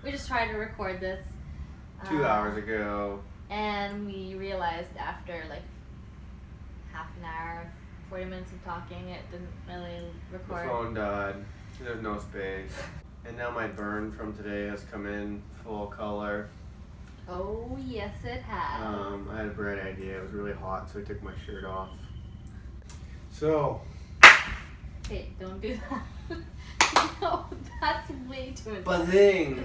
We just tried to record this 2 hours ago. And we realized after like half an hour, 40 minutes of talking, it didn't really record. The phone died. There's no space. And now my burn from today has come in full color. Oh, yes it has. I had a bright idea. It was really hot, so I took my shirt off. So. Hey, don't do that. No, that's way too much. Buzzing!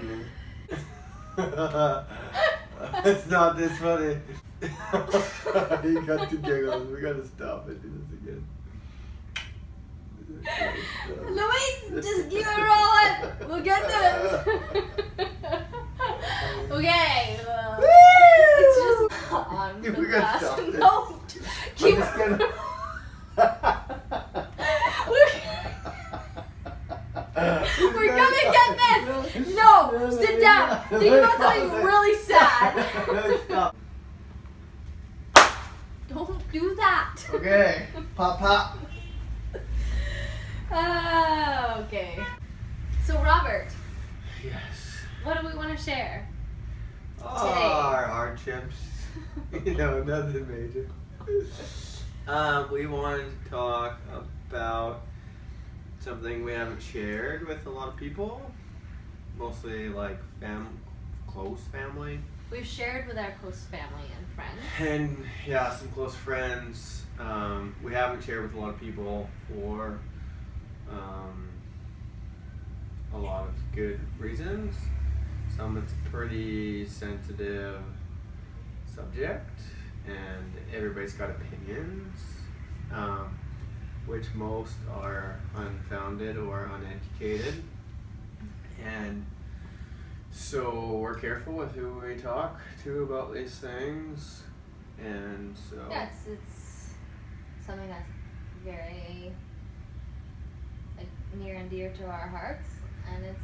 It's not this funny. You got the giggles. We gotta stop it. Do this again. Louise, just keep it rolling. We'll get this. Okay. It's just on the We gotta stop this. No, keep I'm just gonna... We're gonna get this. No, sit down. Think about something really sad. Stop. Don't do that. Okay. Pop, pop. Okay. So Robert. Yes. What do we want to share? Our hardships. Nothing major. We wanted to talk about something we haven't shared with a lot of people. Mostly like close family. We've shared with our close family and friends. And yeah, some close friends. We haven't shared with a lot of people for a lot of good reasons. Some it's a pretty sensitive subject and everybody's got opinions, which most are unfounded or uneducated. And so we're careful with who we talk to about these things. And so yeah, it's something that's very like near and dear to our hearts, and it's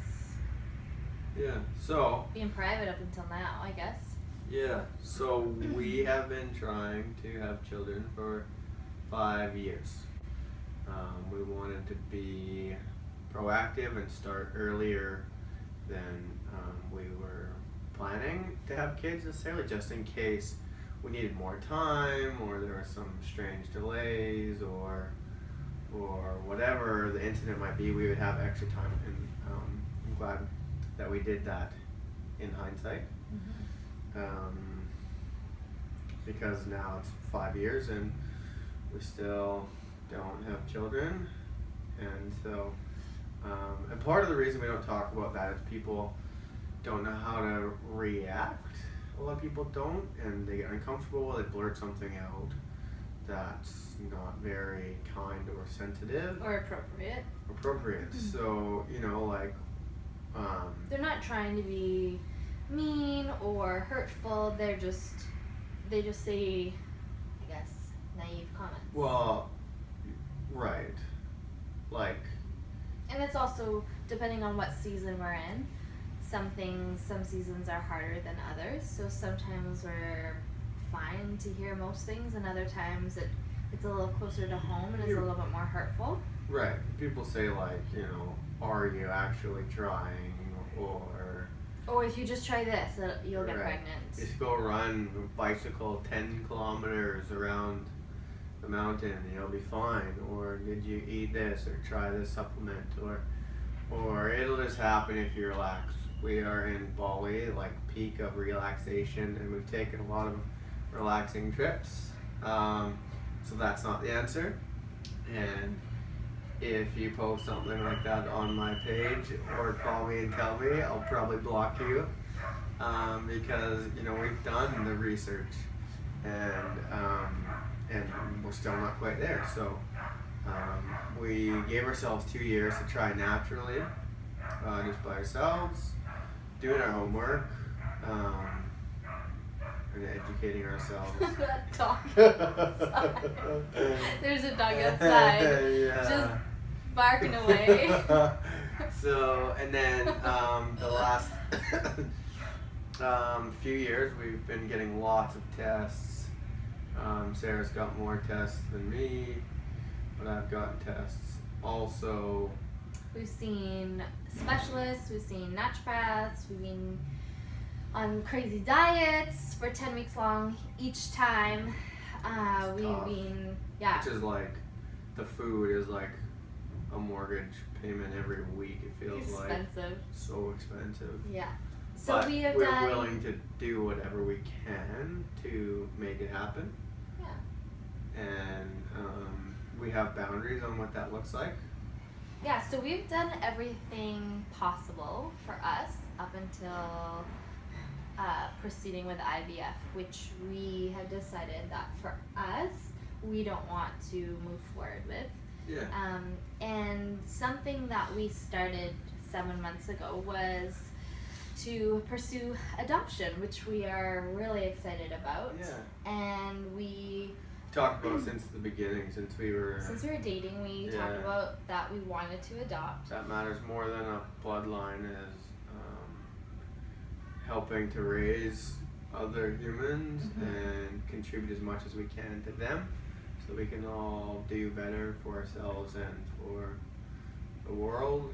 so being private up until now, I guess. Yeah, so we have been trying to have children for 5 years. We wanted to be proactive and start earlier than we were planning to have kids necessarily, just in case we needed more time or there were some strange delays or whatever the incident might be, we would have extra time. And I'm glad that we did that in hindsight. Because now it's 5 years and we still don't have children, and so and part of the reason we don't talk about that is people don't know how to react. A lot of people don't, and they get uncomfortable, they blurt something out that's not very kind or sensitive Or appropriate. So like they're not trying to be mean or hurtful, they just say, I guess, naive comments. Well, right. Like, and it's also depending on what season we're in. Some seasons are harder than others, so sometimes we're fine to hear most things, and other times it's a little closer to home and it's a little bit more hurtful. Right. People say like, are you actually trying, or if you just try this, you'll get pregnant. Just go run a bicycle 10 kilometers around the mountain and you'll be fine. Or did you eat this or try this supplement, or it'll just happen if you relax. We are in Bali, like peak of relaxation, and we've taken a lot of relaxing trips. So that's not the answer. And if you post something like that on my page or call me and tell me, I'll probably block you, because we've done the research and we're still not quite there. So we gave ourselves 2 years to try naturally, just by ourselves, doing our homework, and educating ourselves. That dog outside. There's a dog outside. Yeah. Just barking away. So, and then the last few years we've been getting lots of tests. Sarah's got more tests than me, but I've gotten tests also we've seen specialists, we've seen naturopaths, we've been on crazy diets for 10 weeks long each time. We've tough. been, Which is like, the food is like a mortgage payment every week. It feels expensive. So expensive. Yeah. So But we're willing to do whatever we can to make it happen. Yeah. And we have boundaries on what that looks like. Yeah, so we've done everything possible for us up until proceeding with IVF, which we have decided that for us, we don't want to move forward with. Yeah. And something that we started 7 months ago was to pursue adoption, which we are really excited about. Yeah. And we talked about since the beginning, since we were dating, we talked about that we wanted to adopt. That matters more than a bloodline, is helping to raise other humans and contribute as much as we can to them, so we can all do better for ourselves and for the world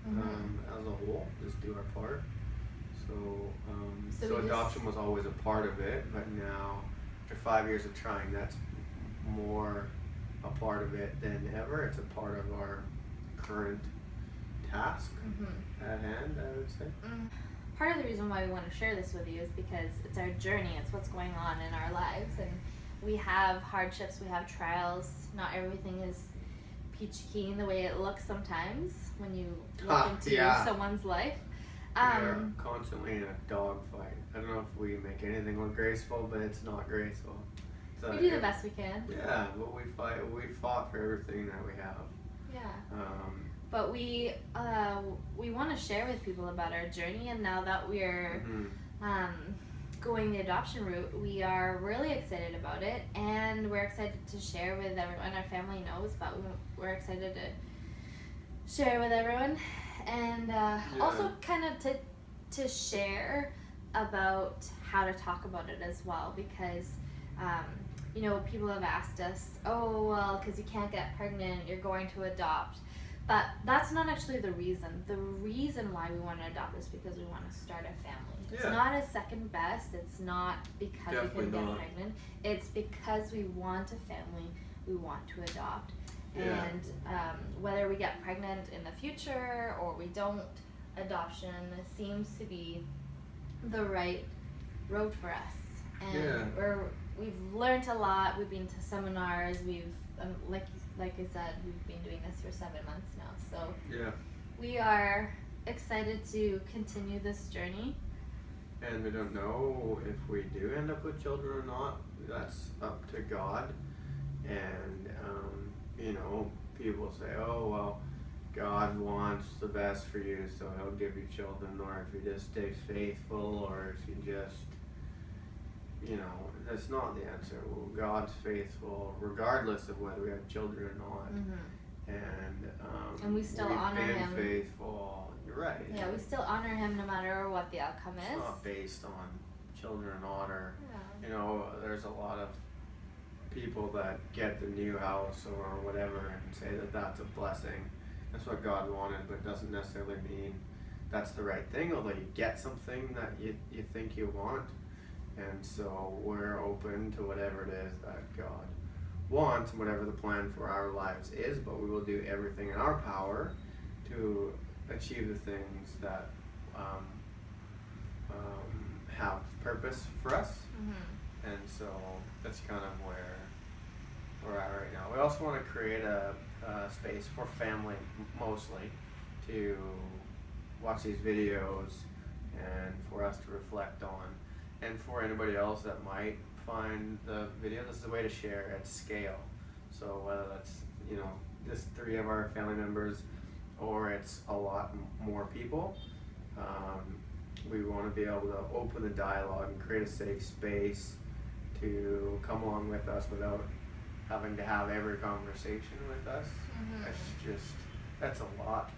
as a whole. Just do our part. So adoption was always a part of it, but now after 5 years of trying, that's more a part of it than ever. It's a part of our current task at hand, I would say. Part of the reason why we want to share this with you is because it's our journey, it's what's going on in our lives, and we have hardships, we have trials. Not everything is peachy keen the way it looks sometimes when you look into someone's life. We are constantly in a dogfight. I don't know if we make anything look graceful, but it's not graceful. We do the best we can. Yeah, but we fought for everything that we have. Yeah. But we want to share with people about our journey, and now that we're going the adoption route, we are really excited about it, and we're excited to share with everyone. Our family knows, but we're excited to share with everyone, and also kind of to share about how to talk about it as well, because you know, people have asked us, oh, well, because you can't get pregnant, you're going to adopt. But that's not actually the reason. The reason why we want to adopt is because we want to start a family. It's not a second best. It's not because we can get pregnant. It's because we want a family. We want to adopt. And whether we get pregnant in the future or we don't, adoption seems to be the right road for us. And we've learned a lot. We've been to seminars. We've like I said, we've been doing this for 7 months now. So we are excited to continue this journey. And we don't know if we do end up with children or not. That's up to God. And you know, people say, oh, well, God wants the best for you, so he'll give you children, or if you just stay faithful, or if you just, you know, that's not the answer. Well, God's faithful regardless of whether we have children or not. And we still honor him. We've been faithful. You're right. Yeah, we still honor him no matter what the outcome is. It's not based on children or, you know, there's a lot of people that get the new house or whatever and say that that's a blessing. That's what God wanted, but doesn't necessarily mean that's the right thing, although you get something that you think you want. And so we're open to whatever it is that God wants, whatever the plan for our lives is, but we will do everything in our power to achieve the things that have purpose for us. And so that's kind of where we're at right now. We also want to create a space for family, mostly, to watch these videos and for us to reflect on. And for anybody else that might find the video, this is a way to share at scale. So whether that's, you know, just 3 of our family members or it's a lot more people, we want to be able to open the dialogue and create a safe space to come along with us without having to have every conversation with us. That's a lot.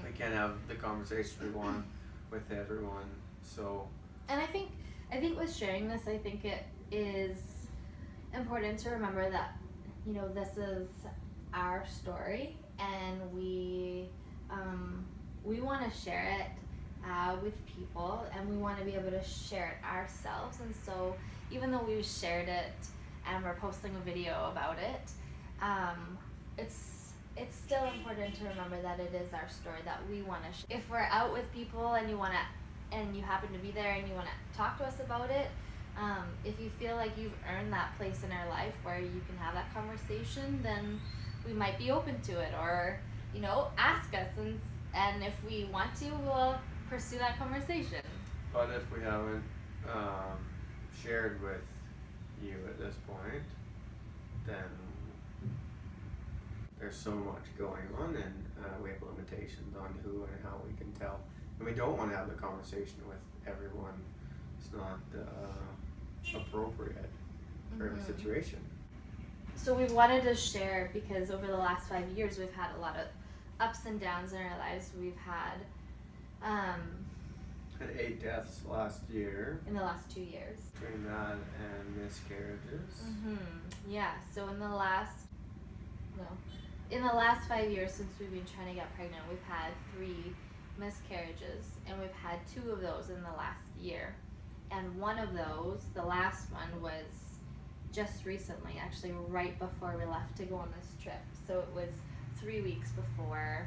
We can't have the conversations we want with everyone. So, and I think with sharing this, I think it is important to remember that, you know, this is our story, and we we want to share it with people, and we want to be able to share it ourselves. And so even though we've shared it and we're posting a video about it, it's still important to remember that it is our story that we want to share. If we're out with people and you happen to be there and you want to talk to us about it, if you feel like you've earned that place in our life where you can have that conversation, then we might be open to it, or ask us, and if we want to, we'll pursue that conversation. But if we haven't shared with you at this point, then there's so much going on, and we have limitations on who and how we can tell. And we don't want to have the conversation with everyone. It's not appropriate for the situation. So we wanted to share because over the last 5 years we've had a lot of ups and downs in our lives. We've had had 8 deaths last year. In the last 2 years. Between that and miscarriages. Yeah. So in the last 5 years since we've been trying to get pregnant, we've had 3 miscarriages, and we've had 2 of those in the last year. And one of those, the last one, was just recently, actually right before we left to go on this trip. So it was 3 weeks before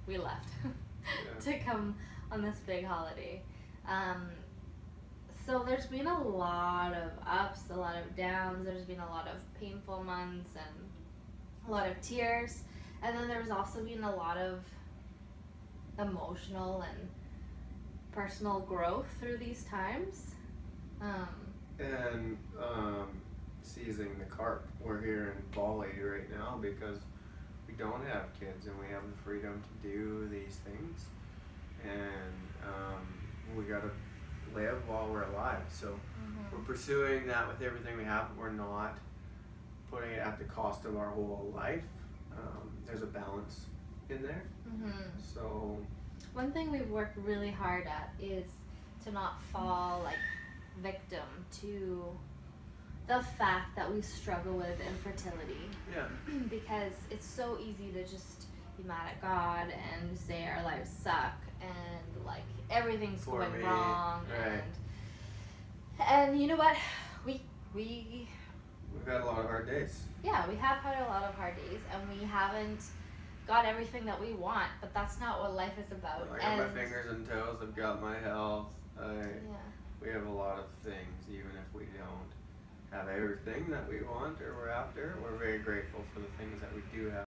we left to come on this big holiday. So there's been a lot of ups, a lot of downs. There's been a lot of painful months and a lot of tears. And then there's also been a lot of emotional and personal growth through these times. And seizing the carp. We're here in Bali right now because we don't have kids and we have the freedom to do these things. And we gotta live while we're alive. So we're pursuing that with everything we have. We're not putting it at the cost of our whole life. There's a balance in there. So one thing we've worked really hard at is to not fall victim to the fact that we struggle with infertility. Yeah. Because it's so easy to just be mad at God and say our lives suck and everything's going wrong. Right. And you know what? We've had a lot of hard days. Yeah, we have had a lot of hard days, and we haven't got everything that we want, but that's not what life is about. I got my fingers and toes, I've got my health. We have a lot of things, even if we don't have everything that we want or we're after. We're very grateful for the things that we do have.